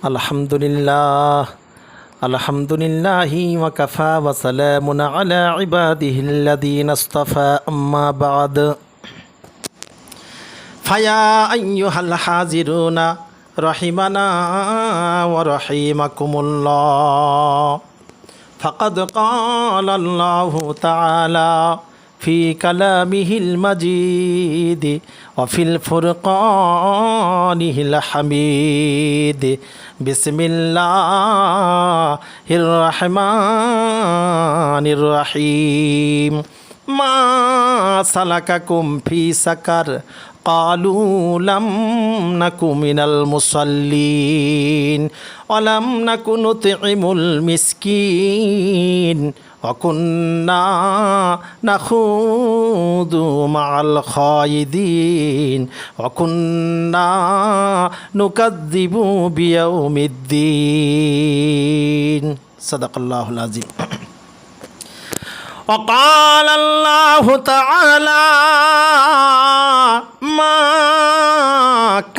আলহামদুলিল্লাহ আলহামদুলিল্লাহি ওয়া কাফা ওয়া সালামুন আলা ইবাদিহিল্লাযীনা ইসতাফা আম্মা বা'দ ফায়া আইয়ুহাল হাজিরুনা রাহিমানা ওয়া রাহিমাকুমুল্লাহ ফাকাদ ক্বালা আল্লাহু তাআলা ফি কালামিহিল মাজিদ ওয়া ফিল ফুরকানিহিল হামিদ বিসমিল্লাহির রহমানির রহিম মা সালাকাকুম ফি সাকার ক্বালু লাম নাকু মিনাল মুসাল্লিন ওয়া লাম নাকু নুতঈমুল মিসকিন ওয়া কুন্না নাখুদু মা'আল খায়িদিন ওয়া কুন্না নুকাযযিবু বিয়াউমিদ্দিন সাদাকাল্লাহুল আযীম। وقال الله تعالى ما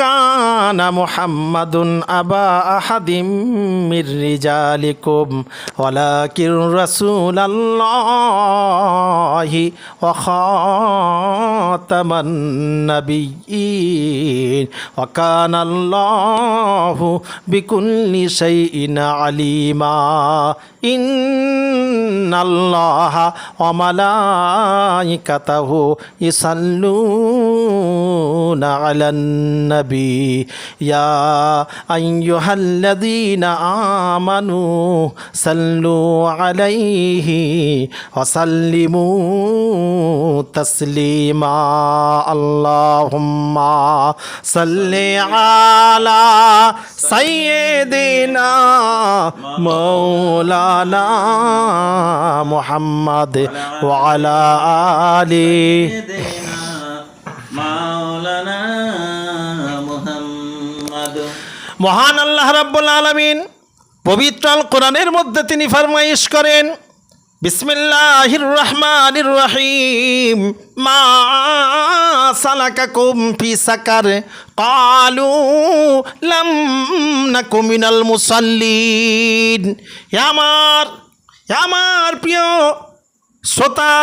كان محمد أبا أحد من رجالكم ولكن رسول الله وخاتم النبيين وكان الله بكل شيء عليما إن الله وملائكته يصلون على النبي يا أيها الذين آمنوا صلوا عليه وسلموا تسليما اللهم صل على سيدنا مولانا محمد وعلى آله মাওলানা মুহাম্মদ। মহান আল্লাহ রাব্বুল আলামিন পবিত্র আল কোরআনের মধ্যে তিনি ফরমাইশ করেন, বিসমিল্লাহির রহমানির রহিম মা সালাকাকুম ফি সাকার ক্বালু লাম নাকু মিনাল মুসাল্লিন। আমার প্রিয় শ্রোতা,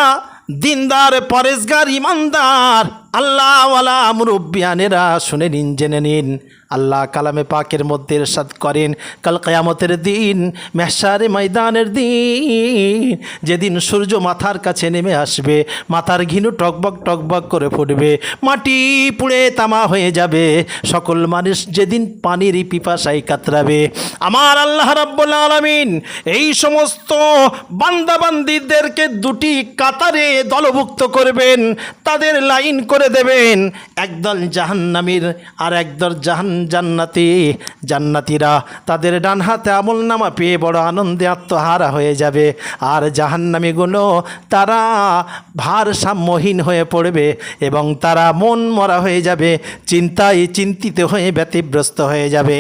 দিনদার, পরেশগার, ইমানদার, আল্লাহওয়ালা মুরব্বিয়ানেরা শুনে নিন, জেনে নিন। আল্লাহ কালামে পাকের মধ্যে ইরশাদ করেন, কাল কিয়ামতের দিন, মেহশারে ময়দানের দিন, যেদিন সূর্য মাথার কাছে নেমে আসবে, মাথার ঘিনু টকবক টকবক করে ফুটবে, মাটি পুড়ে তামা হয়ে যাবে, সকল মানুষ যেদিন পানির পিপাসায় কাতরাবে, আমার আল্লাহ রাব্বুল আলামিন এই সমস্ত বান্দাবান্দীদেরকে দুটি কাতারে দলভুক্ত করবেন, তাদের লাইন করে দেবেন, একদল জাহান্নামীর আর একদল জান্নাতীরা তাদের ডান হাতে আমলনামা পেয়ে বড় আনন্দে আত্মহারা হয়ে যাবে, আর জাহান্নামীগুলো তারা ভারসাম্যহীন হয়ে পড়বে এবং তারা মন মরা হয়ে যাবে, চিন্তিত হয়ে ব্যতিব্যস্ত হয়ে যাবে।